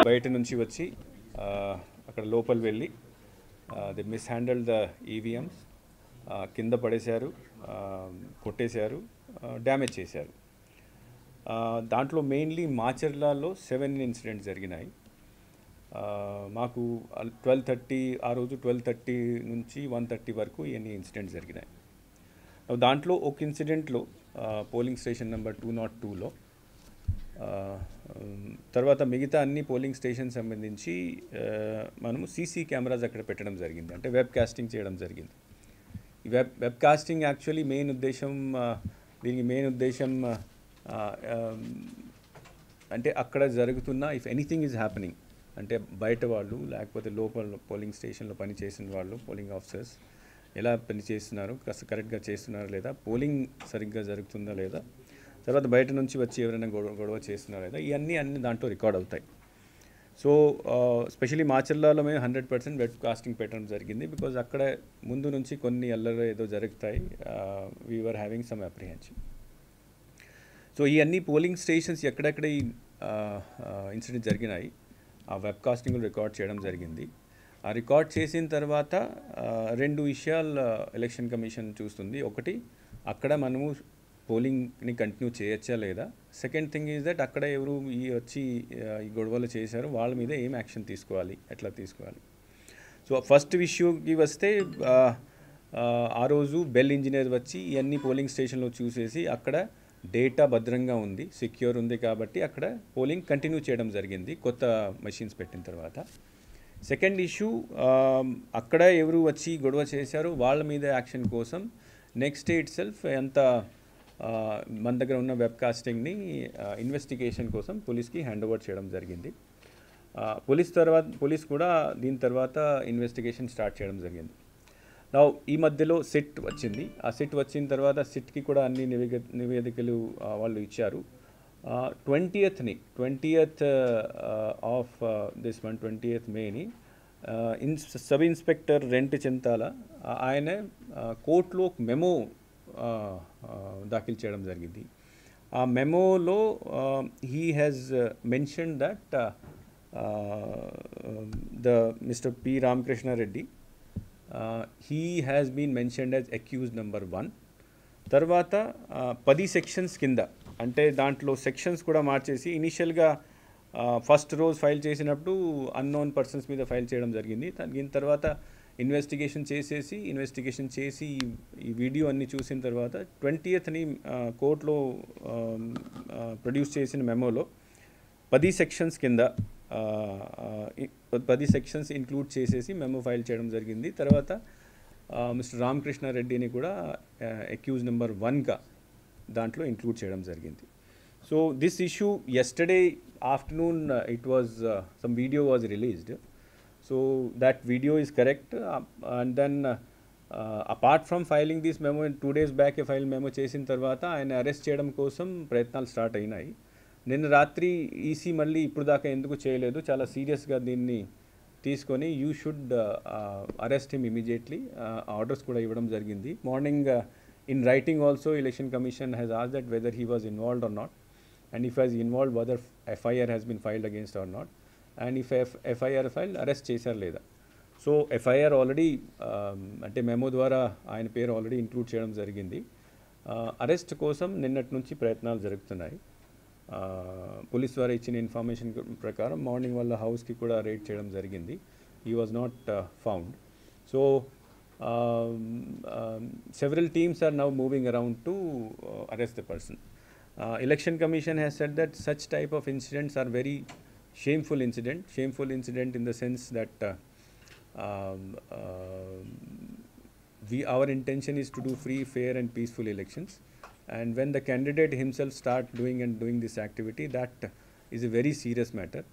బయట నుంచి వచ్చి అక్కడ లోపల వెళ్ళి ది మిస్హ్యాండిల్డ్ ద ఈవీఎంస్, కింద పడేశారు, కొట్టేశారు, డ్యామేజ్ చేశారు. దాంట్లో మెయిన్లీ మాచర్లలో 7 ఇన్సిడెంట్స్ జరిగినాయి. మాకు 12:30 ఆ రోజు 12:30 నుంచి 1:30 వరకు ఎన్ని ఇన్సిడెంట్స్ జరిగినాయి. దాంట్లో ఒక ఇన్సిడెంట్లో పోలింగ్ స్టేషన్ నెంబర్ 202లో, తర్వాత మిగతా అన్ని పోలింగ్ స్టేషన్ సంబంధించి మనము సీసీ కెమెరాస్ అక్కడ పెట్టడం జరిగింది, అంటే వెబ్ కాస్టింగ్ చేయడం జరిగింది. ఈ వెబ్ కాస్టింగ్ యాక్చువల్లీ దీనికి మెయిన్ ఉద్దేశం అంటే అక్కడ జరుగుతున్న ఇఫ్ ఎనీథింగ్ ఈజ్ హ్యాపెనింగ్, అంటే బయట వాళ్ళు లేకపోతే లోపల పోలింగ్ స్టేషన్లో పనిచేసిన వాళ్ళు, పోలింగ్ ఆఫీసర్స్ ఎలా పనిచేస్తున్నారు, కరెక్ట్గా చేస్తున్నారా లేదా, పోలింగ్ సరిగ్గా జరుగుతుందా లేదా, తర్వాత బయట నుంచి వచ్చి ఎవరైనా గొడవ చేస్తున్నారా లేదా, ఇవన్నీ దాంట్లో రికార్డ్ అవుతాయి. సో స్పెషలీ మాచర్లలో మేము 100% వెబ్ కాస్టింగ్ పెట్టడం జరిగింది. బికాజ్ అక్కడ ముందు నుంచి కొన్ని అల్లరి ఏదో జరుగుతాయి, we are having some apprehension. So ఈ అన్ని పోలింగ్ స్టేషన్స్ ఎక్కడెక్కడ ఈ ఇన్సిడెంట్ జరిగినాయి ఆ వెబ్ కాస్టింగ్లో రికార్డ్ చేయడం జరిగింది. ఆ రికార్డ్ చేసిన తర్వాత 2 విషయాలు ఎలక్షన్ కమిషన్ చూస్తుంది. ఒకటి, అక్కడ మనము పోలింగ్ని కంటిన్యూ చేయొచ్చా లేదా. సెకండ్ థింగ్ ఈజ్ దట్ అక్కడ ఎవరు వచ్చి ఈ గొడవలు చేశారు వాళ్ళ మీద ఏం యాక్షన్ తీసుకోవాలి, ఎట్లా తీసుకోవాలి. సో ఫస్ట్ ఇష్యూకి వస్తే ఆ రోజు బెల్ ఇంజనీర్ వచ్చి ఇవన్నీ పోలింగ్ స్టేషన్లో చూసేసి అక్కడ డేటా భద్రంగా ఉంది, సెక్యూర్ ఉంది కాబట్టి అక్కడ పోలింగ్ కంటిన్యూ చేయడం జరిగింది కొత్త మెషిన్స్ పెట్టిన తర్వాత. సెకండ్ ఇష్యూ, అక్కడ ఎవరు వచ్చి గొడవ చేశారో వాళ్ళ మీద యాక్షన్ కోసం నెక్స్ట్ డే ఇట్ సెల్ఫ్ మన దగ్గర ఉన్న వెబ్ కాస్టింగ్ని ఇన్వెస్టిగేషన్ కోసం పోలీస్కి హ్యాండ్ ఓవర్ చేయడం జరిగింది. పోలీస్ కూడా దీని తర్వాత ఇన్వెస్టిగేషన్ స్టార్ట్ చేయడం జరిగింది. నా ఈ మధ్యలో సిట్ వచ్చింది. ఆ సిట్ వచ్చిన తర్వాత సిట్కి కూడా అన్ని నివేదికలు వాళ్ళు ఇచ్చారు. 20th of this month 20th మేని సబ్ ఇన్స్పెక్టర్ రెంట్ చింతాల ఆయన కోర్టులో మెమో దాఖలు చేయడం జరిగింది. ఆ మెమోలో he has mention that mister P Ramakrishna Reddy he has been mentioned as accused number 1. తర్వాత 10 సెక్షన్స్ కింద, అంటే దాంట్లో సెక్షన్స్ కూడా మార్చేసి ఇనిషియల్గా ఫస్ట్ రోజు ఫైల్ చేసినప్పుడు అన్నోన్ పర్సన్స్ మీద ఫైల్ చేయడం జరిగింది. దీని తర్వాత ఇన్వెస్టిగేషన్ చేసి ఈ వీడియో అన్ని చూసిన తర్వాత 20th కోర్టులో ప్రొడ్యూస్ చేసిన మెమోలో 10 సెక్షన్స్ కింద 10 సెక్షన్స్ ఇంక్లూడ్ చేసేసి మెమో ఫైల్ చేయడం జరిగింది. తర్వాత మిస్టర్ రామకృష్ణారెడ్డిని కూడా అక్యూజ్ నెంబర్ 1గా దాంట్లో ఇంక్లూడ్ చేయడం జరిగింది. So this issue yesterday afternoon it was some video was released. So that video is correct. And then apart from filing this memo 2 days back file memo చేసిన తర్వాత ఆయన arrest చేయడం కోసం ప్రయత్నాలు స్టార్ట్ అయినాయి. నిన్న రాత్రి ఈసీ మళ్ళీ ఇప్పుడు దాకా ఎందుకు చేయలేదు, చాలా సీరియస్గా దీన్ని తీసుకొని you should arrest him immediately orders కూడా ఇవ్వడం జరిగింది. Morning in writing also election commission has asked that whether he was involved or not, and if has involved whether FIR has been filed against or not, and if FIR file arrest చేశారు లేదా. So FIR already అంటే memo ద్వారా ఆయన పేరు already include చేయడం జరిగింది. Arrest కోసం నిన్నటి నుంచి ప్రయత్నాలు జరుగుతున్నాయి. పోలీస్ ద్వారా ఇచ్చిన ఇన్ఫర్మేషన్ ప్రకారం మార్నింగ్ వాళ్ళ హౌస్కి కూడా రేడ్ చేయడం జరిగింది. He was not found. So several teams are now moving around to arrest the person. Election Commission has said that such type of incidents are very shameful incident in the sense that um, uh, our intention is to do free, fair and peaceful elections, and when the candidate himself start doing this activity, that is a very serious matter.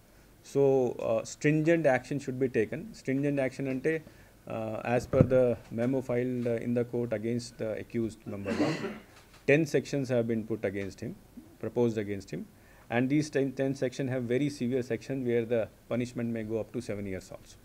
So stringent action should be taken. Stringent action ante as per the memo filed in the court against the accused number 1, 10 sections have been put against him, proposed against him, and these 10 sections have very severe sections where the punishment may go up to 7 years also.